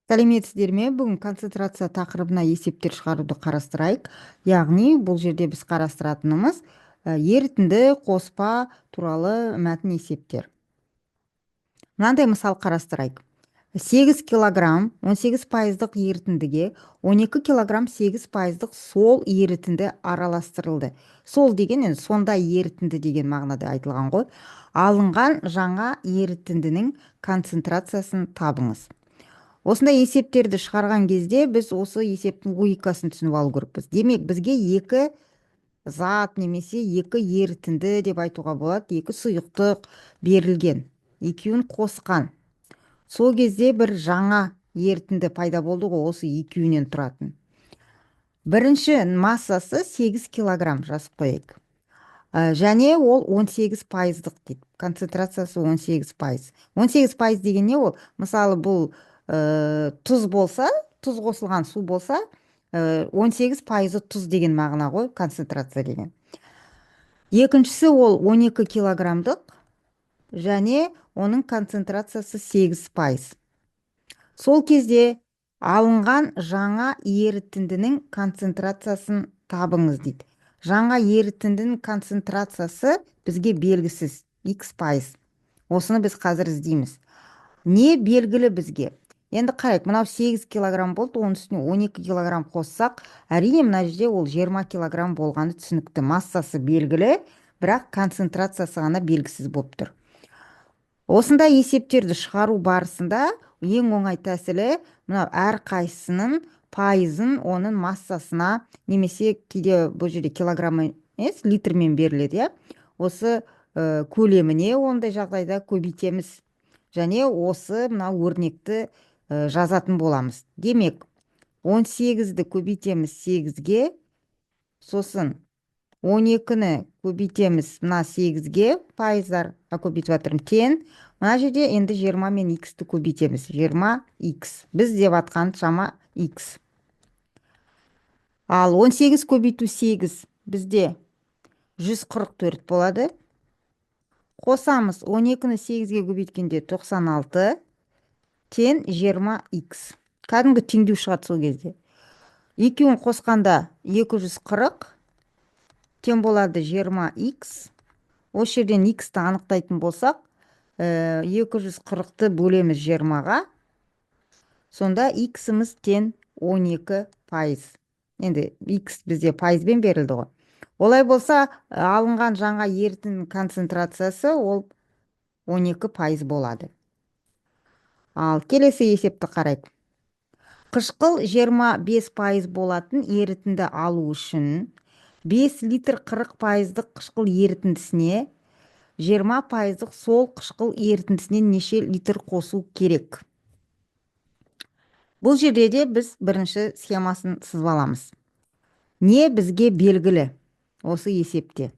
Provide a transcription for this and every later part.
Сәлеметсіздер ме? Бүгін концентрация тақырыбына есептер шығаруды қарастырайық. Яғни бұл жерде біз қарастыратынымыз ерітінді қоспа туралы мәтін есептер. Мынандай мысал қарастырайық. 8 килограмм 18% ерітіндіге 12 килограмм 8% сол ерітінді араластырылды. Сол деген енді сондай ерітінді деген мағынада айтылған ғой. Алынған жаңа ерітіндінің концентрациясын табыңыз. Осындай есептерді шығарған кезде біз осы есептің логикасын түсініп алу керекпіз. Демек, бізге екі зат немесе екі ерітінді деп айтуға болады, екі сұйықтық берілген, екеуін қосқан. Сол кезде бір жаңа ерітінді пайда болды ғой, осы екеуінен тұратын. Бірінші массасы 8 килограмм жазып қояйық. Және ол 18%-дық дейді. Концентрациясы 18%. 18% деген не ол? Мысалы, бұл тұз болса, тұз қосылған су болса, 18% тұз деген мағына ғой, концентрация деген. Екіншісі ол 12 килограммдық, және оның концентрациясы 8%. Сол кезде алынған жаңа ерітіндінің концентрациясын табыңыз дейді. Жаңа ерітіндінің концентрациясы бізге белгісіз, x%. Осыны біз қазір іздейміз. Не белгілі бізге? Енді қарайық, мынау 8 килограмм болды, оның үстіне 12 килограмм қоссақ, әрине мына жерде ол 20 килограмм болғаны түсінікті. Массасы белгілі, бірақ концентрациясы ғана белгісіз болып тұр. Осындай есептерді шығару барысында ең оңай тәсілі мынау әрқайсысының пайызын оның массасына, немесе кейде бұл жерде килограмм емес, литрмен беріледі, иә. Осы көлеміне ондай жағдайда көбейтеміз. Және осы мына өрнекті жазатын боламыз. Демек, 18-ді көбейтеміз 8-ге, сосын 12-ні көбейтеміз мына 8-ге, пайыздар көбейтіп жатырмын, тен. Мына жерде енді 20 мен x-ті көбейтеміз, 20x. Біз деп атқан шама x. Ал 18 көбейту 8 бізде 144 болады. Қосамыз, 12-ні 8-ге көбейткенде 96, тен 20x. Кәдімгі теңдеу шығады сол кезде. Екеуін қосқанда 240, тен болады 20x. Осы жерден x-ті анықтайтын болсақ, 240-ты бөлеміз 20-ға. Сонда x-іміз тен 12%. Енді x бізде пайызбен берілді ғой. Олай болса, алынған жаңа ерітіндінің концентрациясы ол 12% болады. Ал келесі есепті қарайық. Қышқыл 25% болатын ерітінді алу үшін 5 литр 40%-дық қышқыл ерітіндісіне 20%-дық сол қышқыл ерітіндісінен неше литр қосу керек? Бұл жерде де біз бірінші схемасын сызып аламыз. Не бізге белгілі осы есепте?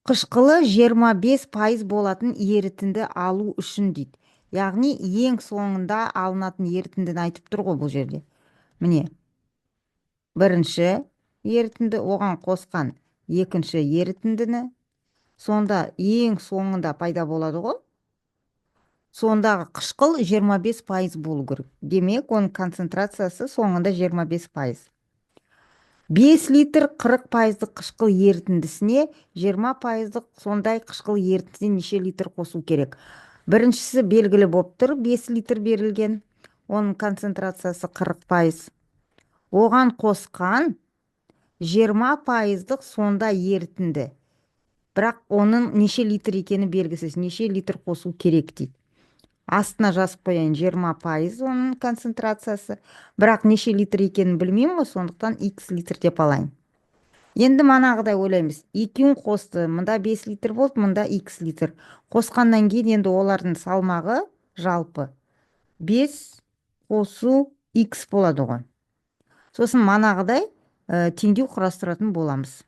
Қышқылы 25% болатын ерітінді алу үшін дейді. Яғни ең соңында алынатын ерітіндіні айтып тұр ғой бұл жерде. Міне, бірінші ерітінді, оған қосқан екінші ерітіндіні, сонда ең соңында пайда болады ғой. Сондағы қышқыл 25% болу керек. Демек, оның концентрациясы соңында 25%. 5 литр 40%-дық қышқыл ерітіндісіне 20%-дық сондай қышқыл ерітіндісіне неше литр қосу керек? Біріншісі белгілі болып тұр, 5 литр берілген, оның концентрациясы 40%. Оған қосқан 20%-дық сонда ерітінді. Бірақ оның неше литр екені белгісіз, неше литр қосу керек дейді. Астына жазып қояйын, 20% оның концентрациясы. Бірақ неше литр екенін білмеймін ғой, сондықтан x литр деп алайын. Енді манағыдай ойлаймыз. Екеуін қосты, мұнда 5 литр болды, мұнда x литр. Қосқаннан кейін енді олардың салмағы жалпы 5 қосу x болады ғой. Сосын манағыдай теңдеу құрастыратын боламыз.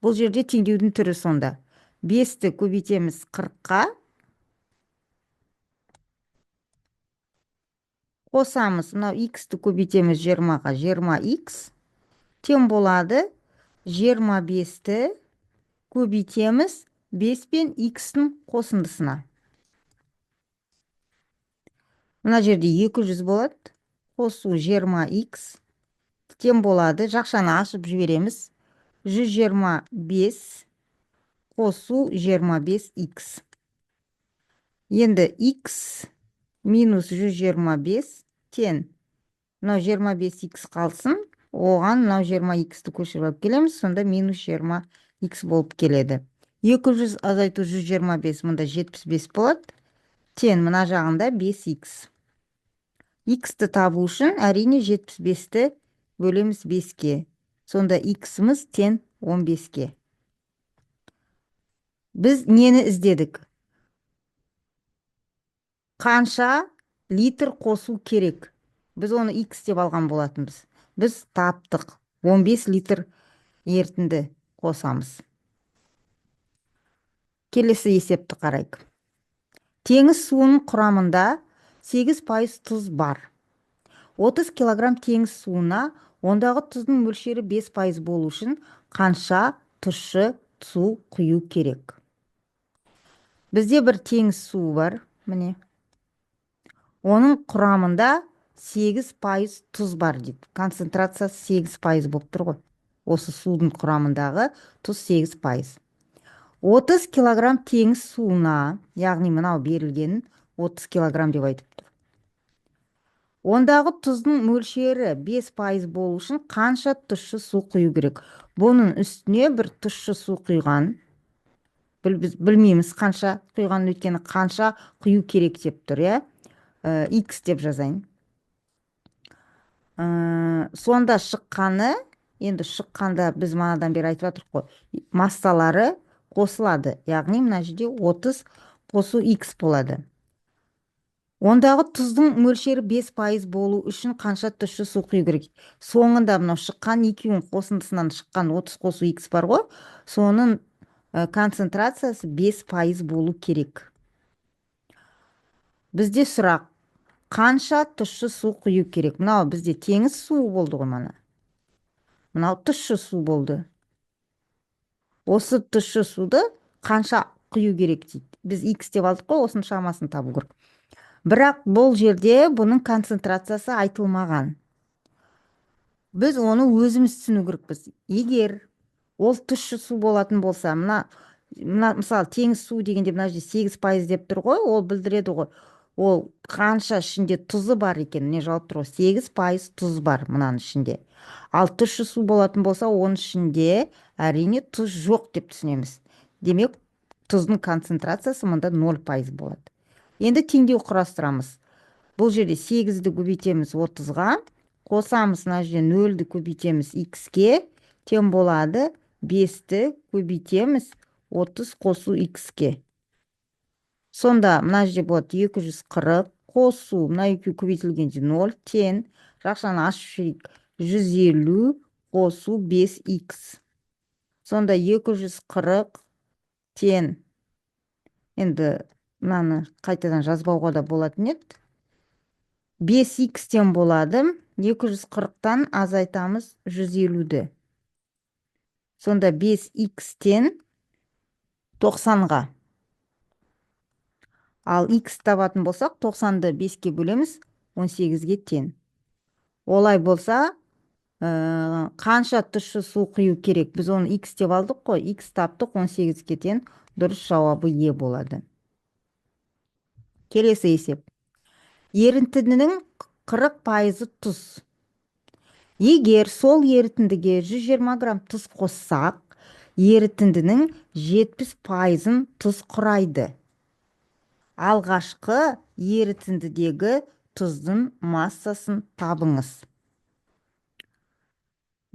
Бұл жерде теңдеудің түрі сонда. 5-ті көбейтеміз 40-қа. Қосамыз, мынау x-ті көбейтеміз 20-ға, 20x. Тен болады 25-ті көбейтеміз 5 пен x-тің қосындысына. Мына жерде 200 болады. Қосу 20х тең болады. Жақшаны ашып жібереміз. 125 қосу 25х. Енді х минус 125 тең. Мынау 25х қалсын. Оған мынау 20х-ті көшіріп алып келеміз. Сонда минус 20х болып келеді. 200 азайту 125, мұнда 75 болады. Тең мына жағында 5х. Х-ті табу үшін әрине 75-ті бөлеміз 5-ке. Сонда х-мыз тең 15-ке. Біз нені іздедік? Қанша литр қосу керек? Біз оны х деп алған болатынбыз. Біз таптық. 15 литр ерітінді қосамыз. Келесі есепті қарайық. Теңіз суының құрамында 8% тұз бар. 30 килограмм теңіз суына ондағы тұздың мөлшері 5% болу үшін қанша тұщы су құю керек? Бізде бір теңіз суы бар, міне. Оның құрамында 8% тұз бар дейді. Концентрациясы 8% болып тұр ғой. Осы судың құрамындағы тұз 8%. 30 килограмм теңіз суына, яғни мынау берілген 30 килограмм деп айтып тұр. Ондағы тұздың мөлшері 5% болу үшін қанша тұщы су құю керек? Бұның үстіне бір тұщы су құйған. Білмейміз қанша құйған, өйткені қанша құю керек деп тұр, иә? Х деп жазайын. Сонда шыққаны, енді шыққанда біз манадан бері айтып жатырмыз ғой, массалары қосылады. Яғни мына жерде 30 қосу х болады. Ондағы тұздың мөлшері 5% болу үшін қанша тұщы су құю керек? Соңында мынау шыққан екеуінің қосындысынан шыққан 30 қосу х бар ғой, соның концентрациясы 5% болу керек. Бізде сұрақ, қанша тұщы су құю керек? Мынау бізде теңіз суы болды ғой мана. Мынау тұщы су болды. Осы тұщы суды қанша құю керек дейді. Біз х деп алдық қой, осының шамасын табу керек. Бірақ бұл жерде бұның концентрациясы айтылмаған. Біз оны өзіміз түсіну керекпіз. Егер ол тұщы су болатын болса, мына мысалы теңіз су дегенде мына жерде 8% деп тұр ғой, ол білдіреді ғой. Ол қанша ішінде тұзы бар екен, не жауап тұр ғой, 8% тұз бар мынаның ішінде. Ал тұщы су болатын болса, оның ішінде әрине тұз жоқ деп түсінеміз. Демек, тұздың концентрациясы мұнда 0% болады. Енді теңдеу құрастырамыз. Бұл жерде 8-ді көбейтеміз 30-ға, қосамыз мына жерде 0-ді көбейтеміз х-ке, тең болады 5-ті көбейтеміз 30 қосу х-ке. Сонда мына жерде болады 240 қосу, мына екеу көбейтілгенде 0 тең, жақшаны ашып жіберейік, 150 қосу 5х. Сонда 240 тең. Енді мынаны қайтадан жазбауға да болатын еді. 5х тең болады. 240-тан азайтамыз 150-ді. Сонда 5х тең 90-ға. Ал х табатын болсақ, 90-ды 5-ке бөлеміз, 18-ге тең. Олай болса, қанша тұщы су құю керек? Біз оны х деп алдық қой, х таптық, 18-ге тең. Дұрыс жауабы Е болады. Келесі есеп. Ерітіндінің 40% тұз. Егер сол ерітіндіге 120 грамм тұз қоссақ, ерітіндінің 70%-ын тұз құрайды. Алғашқы ерітіндідегі тұздың массасын табыңыз.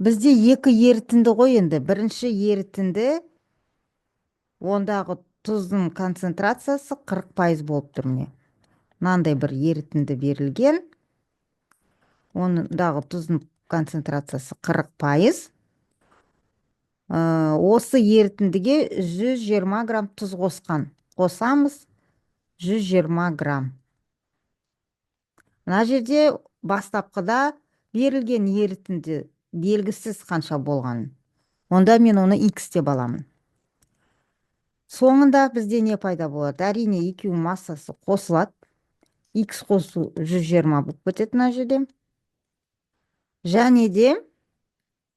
Бізде екі ерітінді ғой енді. Бірінші ерітінді, ондағы тұздың концентрациясы 40% болып тұр міне. Мынандай бір ерітінді берілген. Ондағы тұздың концентрациясы 40%. Осы ерітіндіге 120 грамм тұз қосқан. Қосамыз 120 грамм. Мына жерде бастапқыда берілген ерітінді белгісіз қанша болған. Онда мен оны х деп аламын. Соңында бізде не пайда болады? Әрине екеуінің массасы қосылады. x қосу 120 болып кетеді мына жерде. Және де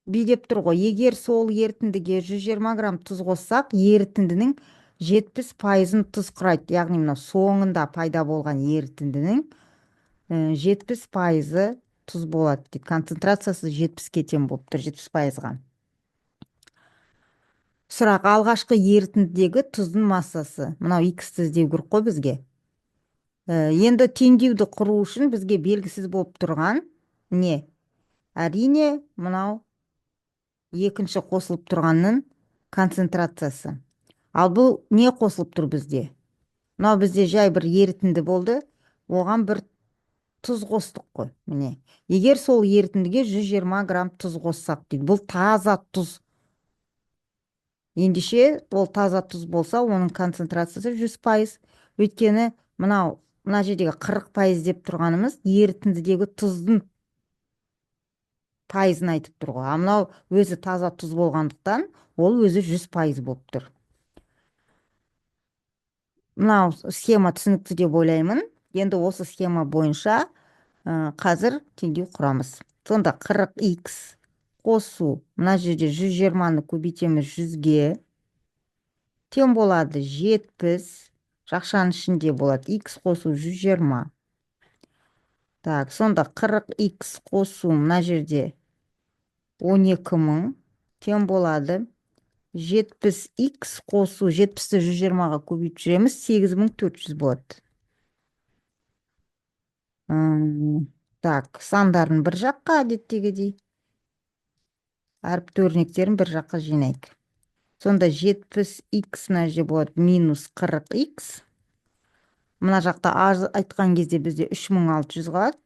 би деп тұр ғой, егер сол ерітіндіге 120 грамм тұз қоссақ, ерітіндінің 70%-ын тұз құрайды. Яғни мына соңында пайда болған ерітіндінің 70%-ы тұз болады дейді. Концентрациясы 70-ге тең болып тұр, 70%-ға. Сұрақ: алғашқы ерітіндідегі тұздың массасы. Мынау x-ті іздеу керек қой бізге. Енді теңдеуді құру үшін бізге белгісіз болып тұрған не? Әрине, мынау екінші қосылып тұрғанның концентрациясы. Ал бұл не қосылып тұр бізде? Мынау бізде жай бір ерітінді болды, оған бір тұз қостық қой. Міне, егер сол ерітіндіге 120 грамм тұз қоссақ дейді. Бұл таза тұз. Ендеше ол таза тұз болса, оның концентрациясы 100%. Өйткені мына жердегі 40% деп тұрғанымыз ерітіндідегі тұздың пайызын айтып тұр ғой. А мынау өзі таза тұз болғандықтан, ол өзі 100% болып тұр. Мынау схема түсінікті деп ойлаймын. Енді осы схема бойынша қазір теңдеу құрамыз. Сонда 40x қосу, мына жерде 120-ны көбейтеміз 100-ге, тең болады 70, жақшаның ішінде болады x қосу 120. Так, сонда 40x қосу, мына жерде 12.000, тең болады 70x қосу, 70-ті 120-ға көбейтіп жүреміз, 8400 болады. Так, сандарын бір жаққа, әдеттегідей. Әріпті өрнектерін бір жаққа жинайық. Сонда 70x мына жерде болады минус 40x. Мына жақта айтқан кезде бізде 3600 қалады.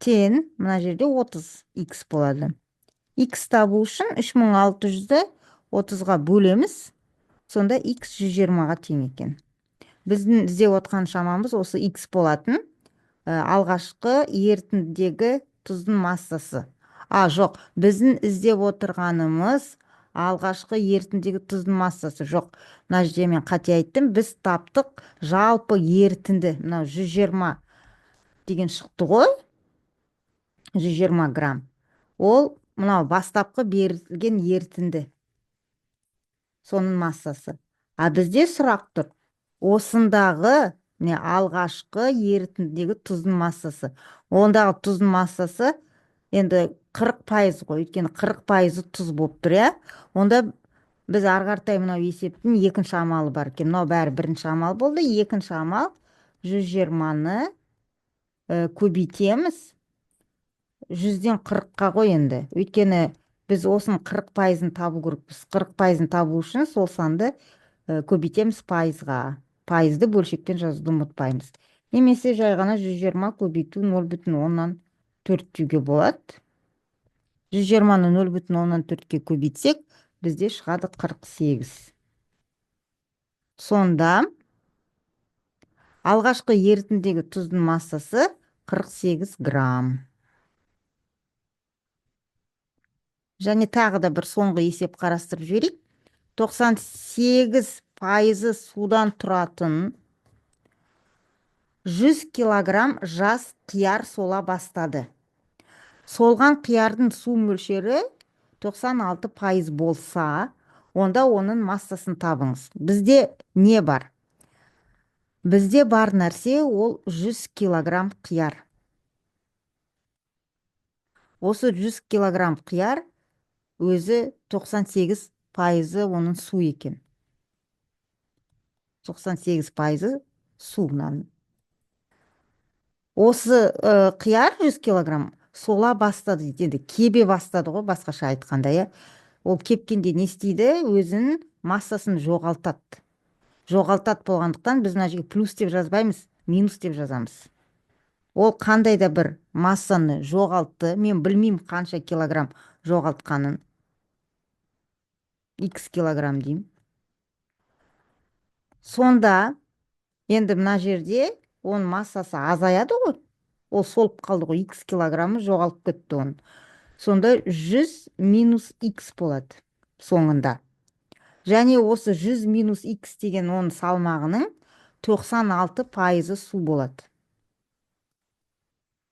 Тең, мына жерде 30x болады. X табу үшін 3600-ді 30-ға бөлеміз. Сонда x 120-ға тең екен. Біздің іздеп отқан шамамыз осы x болатын. Алғашқы ерітіндідегі тұздың массасы. Жоқ, біздің іздеп отырғанымыз алғашқы ерітіндегі тұздың массасы. Жоқ, мына жерде мен қате айттым. Біз таптық жалпы ерітінді. Мынау 120 деген шықты ғой. 120 грамм. Ол мынау бастапқы берілген ерітінді. Соның массасы. А бізде сұрақ тұр. Осындағы алғашқы ерітіндегі тұздың массасы. Ондағы тұздың массасы енді 40% ғой. Өйткені 40% тұз болып тұр, иә? Онда біз арғартай мынау есептің екінші амалы бар екен. Мынау бәрі бірінші амал болды. Екінші амал 120-ны көбейтеміз 100-ден 40-қа ғой енді. Өйткені біз осының 40%-ын табу керекпіз. 40%-ын табу үшін сол санды көбейтеміз пайызға. Пайызды бөлшектен жазуды ұмытпаймыз. Немесе жай ғана 120 көбейту 0,4 деуге болады. 120-ны 0,4-ке көбейтсек, бізде шығады 48. Сонда алғашқы ерітіндегі тұздың массасы 48 грамм. Және тағы да бір соңғы есеп қарастырып жіберейік. 98% судан тұратын 100 килограмм жас қияр сола бастады. Солған қиярдың су мөлшері 96% болса, онда оның массасын табыңыз. Бізде не бар? Бізде бар нәрсе ол 100 килограмм қияр. Осы 100 килограмм қияр өзі 98% оның су екен. 98% су. Осы қияр 100 килограмм сола бастады дейді. Кебе бастады ғой, басқаша айтқанда, иә. Ол кепкенде не істейді? Өзінің массасын жоғалтады. Жоғалтады болғандықтан біз мына жерге плюс деп жазбаймыз, минус деп жазамыз. Ол қандай да бір массаны жоғалтты. Мен білмеймін қанша килограмм жоғалтқанын. X килограмм деймін. Сонда енді мына жерде оның массасы азаяды ғой. Ол солып қалды ғой, x килограммы жоғалып кетті оның. Сонда 100 минус x болады соңында. Және осы 100 минус x деген оның салмағының 96% су болады.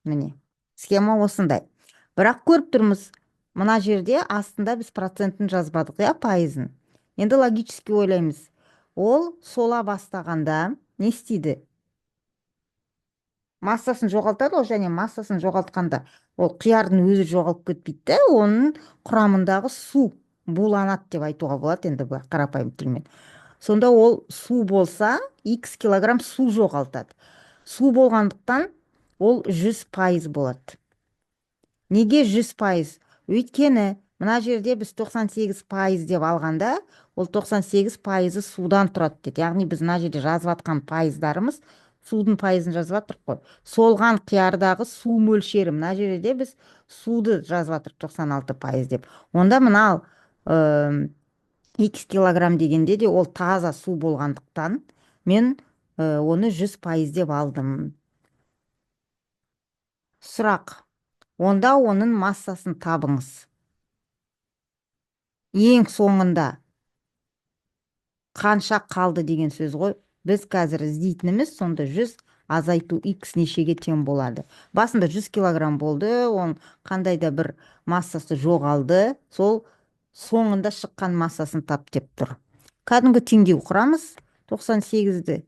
Міне, схема осындай. Бірақ көріп тұрмыз, мына жерде астында біз процентін жазбадық, иә, пайызын. Енді логически ойлаймыз. Ол сола бастағанда не істейді? Массасын жоғалтады ғой, және массасын жоғалтқанда ол қиярдың өзі жоғалып кетпейді де, оның құрамындағы су буланады деп айтуға болады енді бұл қарапайым тілмен. Сонда ол су болса, x килограмм су жоғалтады. Су болғандықтан ол 100% болады. Неге 100%? Өйткені мына жерде біз 98% деп алғанда, ол 98% судан тұрады деді. Яғни біз мына жерде жазып жатқан пайыздарымыз судың пайызын жазып жатырмық қой. Солған қиярдағы су мөлшері, мына жерде біз суды жазып жатырмық 96% деп. Онда мынау x килограмм дегенде де ол таза су болғандықтан мен оны 100% деп алдым. Сұрақ. Онда оның массасын табыңыз. Ең соңында қанша қалды деген сөз ғой. Біз қазір іздейтініміз сонда 100 азайту x нешеге тең болады. Басында 100 килограмм болды, оның қандай да бір массасы жоғалды, сол соңында шыққан массасын тап деп тұр. Кәдімгі теңдеу құрамыз, 98-ді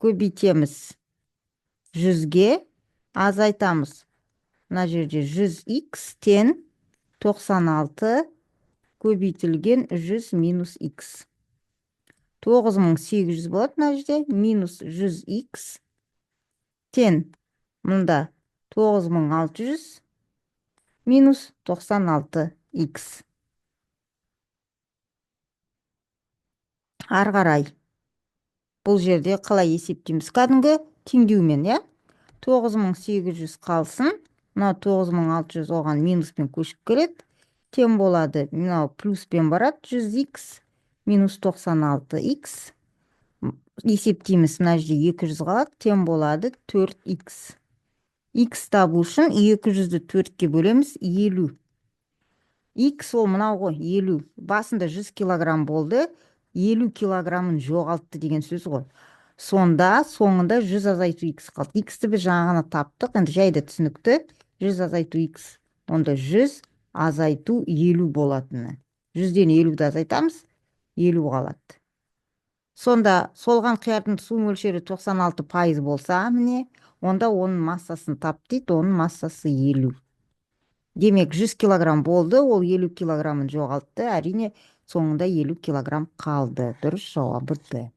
көбейтеміз 100-ге, азайтамыз. Мына жерде 100x тең 96 көбейтілген 100 минус x. 9800 болады мына жерде, минус 100x тең мұнда 9600 минус 96x. Ары қарай бұл жерде қалай есептейміз? Кәдімгі теңдеумен, иә? 9800 қалсын, мынау 9600 оған минуспен көшіп келеді, тең болады, мынау плюспен барады, 100x минус 96x. Есептейміз, мына жерде 200 қалады, тең болады 4x. x табу үшін 200-ді 4-ке бөлеміз, 50. x ол мынау ғой, 50. Басында 100 килограмм болды, 50 килограммын жоғалтты деген сөз ғой. Сонда соңында 100 азайту x қалды. X-ті біз жаңа ғана таптық, енді жайды түсінікті. 100 азайту x. Онда 100 азайту 50 болатыны. 100-ден 50-ді азайтамыз, 50 қалады. Сонда солған қиярдың су мөлшері 96% болса, міне, онда оның массасын тап дейді, оның массасы 50. Демек, 100 килограмм болды, ол 50 килограммын жоғалтты, әрине соңында 50 килограмм қалды. Дұрыс жауабы Д.